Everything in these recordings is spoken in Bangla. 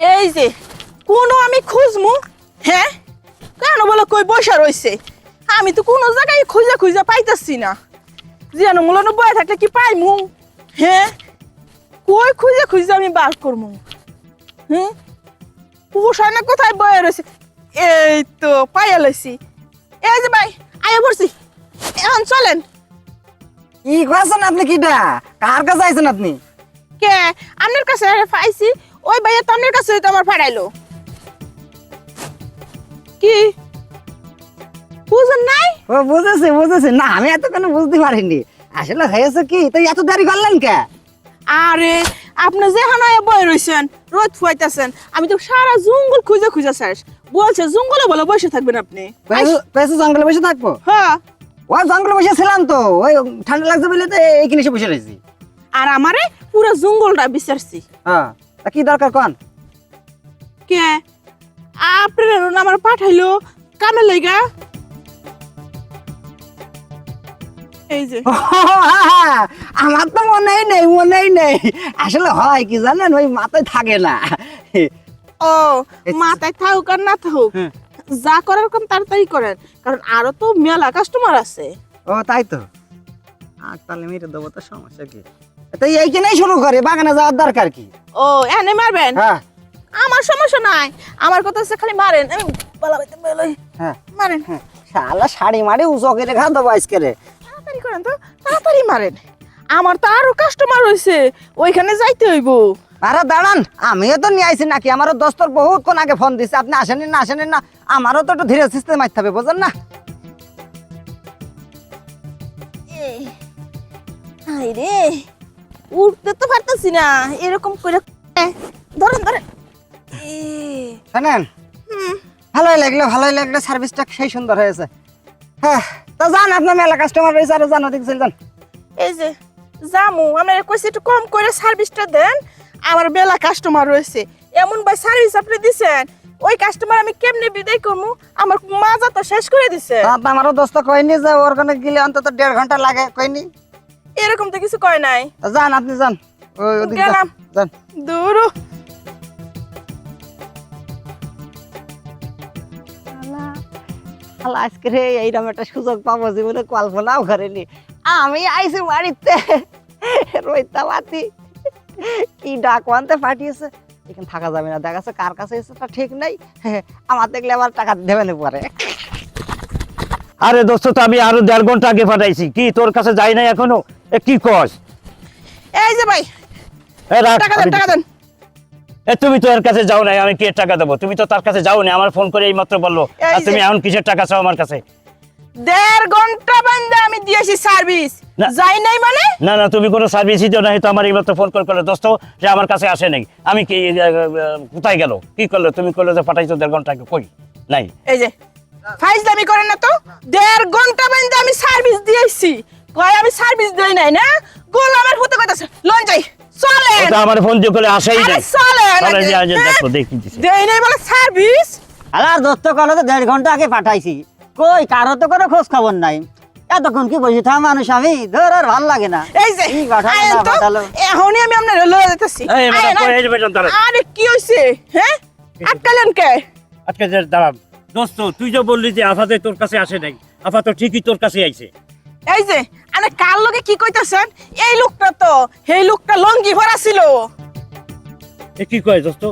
এই যে কোনো আমি খুঁজমু, হ্যাঁ কেন বলে কই বসা রইছে? আমি তো কোনো জায়গায় খুঁজে খুঁজে পাইতাছি না। যেন মূলত বয়ে থাকলে কি পাইমু? হ্যাঁ কই খুঁজে খুঁজে আমি বার করমু? হ্যাঁ পোষায় না কোথায় বয়ে রয়েছে? এই তো পাইয়া লইছি। এই যে ভাই আয়া পড়ছি, এখন চলেন। কি করছেন আপনি? কিটা কার কাছে আইছেন আপনি? কে আপনার কাছে পাইছি? ওই ভাইয়া তো আপনার কাছে তো আমার ফাড়াইলো। কি বুঝেন নাই? ও বুঝেছি না, আমি এতক্ষণ বুঝতে পারিনি। আসলে হয়েছে কি, তো এত দেরি করলেন কে? আরে আপনি যেখানে বয়ে রয়েছেন রোদ ফুয়াইতেছেন, আমি তো সারা জঙ্গল খুঁজে খুঁজে শেষ। বলছে জঙ্গলে বলে বসে থাকবেন আপনি। পেছু জঙ্গলে বসে থাকবো? হ্যাঁ ওই জঙ্গলে বসে ছিলাম তো, ওই ঠান্ডা লাগছে বলে তো এইখানে এসে বসে রয়েছি। আর আমারে পুরো জঙ্গলটা বিচারছি। হ্যাঁ তা কি দরকার কোন? কে আপনার আমার পাঠাইলো কামে লাইগা? এই যে আমার তো মনেই নেই। আসলে হয় কি জানেন, ওই মাথায় থাকে না। ও মাথায় থাকুক আর না থাকুক, যা করার কাম তাড়াতাড়ি করেন, কারণ আরো তো মেলা কাস্টমার আছে। ও তাই তো, আর তাহলে মেরে দেবো, তো সমস্যা কি? তাই এইখানেই শুরু করে, বাগানে যাওয়ার দরকার কি? ও এনে মারবেন? হ্যাঁ আমার সমস্যা নাই, আমার কথা হচ্ছে খালি মারেন। হ্যাঁ মারেন, শালা শাড়ি মারি উঁচু করে ঘা দেবো আজকে রে। তাড়াতাড়ি করেন তো, তাড়াতাড়ি মারেন। আমার তো আরো কাস্টমার হইছে, ওইখানে যাইতে হইব। আরে দাঁড়ান, আমিও তো নিয়ে আইছি নাকি? আমারও দোস্তর বহুত কোন আগে ফোন দিছে, আপনি আসেন না। আমারও তো একটু ধীরে সুস্থে মারতে হবে, বুঝেন না? রে উঠতে তো পারতেছি না, এরকম করে ধরেন। শোনেন, ভালোই লাগলো, সার্ভিসটা সেই সুন্দর হয়েছে। হ্যাঁ তা যান, আপনার মেলা কাস্টমার রয়েছে, আরো যান, ওদিক চলে যান। এই যে জামু আমার কইছে একটু কম করে সার্ভিসটা দেন, আমার বেলা কাস্টমার রয়েছে। এমন ভাই সার্ভিস আপনি দিছেন, ওই কাস্টমার আমি কেমনে বিদায় করবো? আমার মাজা তো শেষ করে দিছে। আমারও দোস্ত কইনি যে ওর কানে গেলে অন্তত 1.5 ঘন্টা লাগে, কইনি। এরকম তো কিছু কয় নাই। যান আপনি যান, ওদিক গেলাম। যান। দূর আজকে রে এইরকম একটা সুযোগ পাবো জীবনে কল্পনাও করিনি। আমি আইছি বাড়িতে, রইতা বাতি কি ডাক আনতে পাঠিয়েছে। এখানে থাকা যাবে না, দেখাচ্ছে কার কাছে এসে তা ঠিক নাই। আমার দেখলে আবার টাকা দেবে না পরে। আরে দোস্ত, তো আমি আরো 1.5 ঘন্টা আগে পাঠাইছি, কি তোর কাছে যাই নাই এখনো? কি কস? এই যে ভাই টাকা দেন, টাকা দেন। তুমি তো এর কাছে যাও নাই, আমি কি টাকা দেবো? তুমি তো তার কাছে যাও না, আমার ফোন করে এই মাত্র বললো। এই আর যে- তুমি এখন কিসের টাকা চাও আমার কাছে? 1.5 ঘন্টা বান্দা আমি দিয়েছি সার্ভিস, না। যাই নাই মানে? না তুমি কোনো সার্ভিসই দিও না, তো আমার এই মাত্র ফোন করলো দোস্ত যে আমার কাছে আসে নাই। আমি কি কোথায় গেল? কি করলো? তুমি করলো যে পাঠাইছো 1.5 ঘন্টা আগে, কই নাই? এই যে ফাইজলামি করেন না তো, 1.5 ঘন্টা বান্দা আমি সার্ভিস দিয়েছি, কয় আমি সার্ভিস দেই নাই না? গোলামের ফুতে কইতাছে লন যাই, চলেন। ওটা আমার ফোন দিয়ে করে আসেই আরে নাই। চলেন। চলে যে আজ দেখো দেখি দিছে। দেই নাই বলে সার্ভিস? আর দোস্ত কল তো 1.5 ঘন্টা আগে পাঠাইছি, কই কারো তো কোনো খোঁজ খবর নাই। এতক্ষণ কি বসে থাকা মানুষ আমি, ধর আর ভাল লাগে না। এই যে কি পাঠালো আয়েন না তো, পাঠালো। এখনই আমি আপনার লয়ে যেতেছি। এই ম্যাডাম, আয়েন, আয়েন। এই যে বেতন দাঁড়ান। আরে কি হইছে? হ্যাঁ আটকালেন কে? আজকে যে দাঁড়ান দোস্ত, তুই যে বললি যে আফাতে তোর কাছে আসে নাই, আফা তো ঠিকই তোর কাছে আইছে। এই যে আরে কার লগে কি কইতাছেন? এই লোকটা তো, এই লোকটা লঙ্গি ভরা ছিল। এ কি কয় দোস্ত?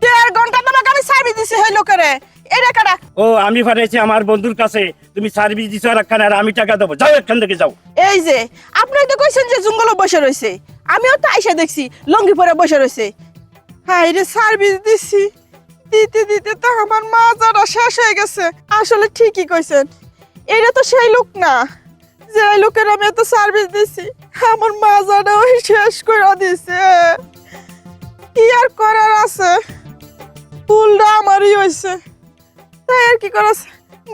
1.5 ঘন্টা তোমাকে আমি সার্ভিস দিছি এই লোকেরে। এটা কারা? ও আমি পাঠাইছি আমার বন্ধুর কাছে, তুমি সার্ভিস দিছো আর একখানে, আর আমি টাকা দেবো। যাও এখান থেকে যাও। এই যে আপনি তো কইছেন যে জঙ্গলে বসে রইছে, আমিও তো আইসা দেখছি লঙ্গি পরে বসে রইছে। হ্যাঁ রে সার্ভিস দিছি, দিতে দিতে তো আমার মাজাটা শেষ হয়ে গেছে। আসলে ঠিকই কইছেন, এটা তো সেই লোক না যে লোকের আমি এত সার্ভিস দিছি। আমার মাজাটাও শেষ করে দিছে। কি আর করার আছে, ভুলটা আমারই হয়েছে। তাই আর কি করার আছে?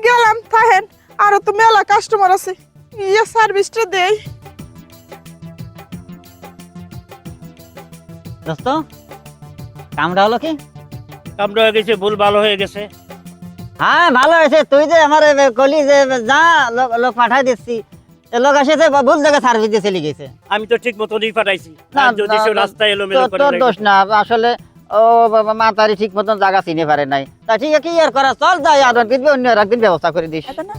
গেলাম, থাকেন, আরো তো মেলা কাস্টমার আছে, ইয়ে সার্ভিসটা দেই। দোস্ত কামটা হলো কি? কামড়া হয়ে গেছে, ভুল ভালো হয়ে গেছে। হ্যাঁ ভালো হয়েছে, তুই যে আমার কলি যে যা লোক পাঠাই দিচ্ছি, লোক এসেছে ভুল জায়গায় সার্ভিস দিয়ে চলে গেছে। আমি তো ঠিক মতনই পাঠাইছি। না, আর যদি না, সে রাস্তায় এলোমেলো করে তোর রাখে। দোষ না, আসলে ও বাবা মাতারি ঠিক মতন জায়গা চিনে পারে নাই তা ঠিক আছে কি আর করা চল যাই আর একদিন অন্য আর একদিন ব্যবস্থা করে দিস এটা না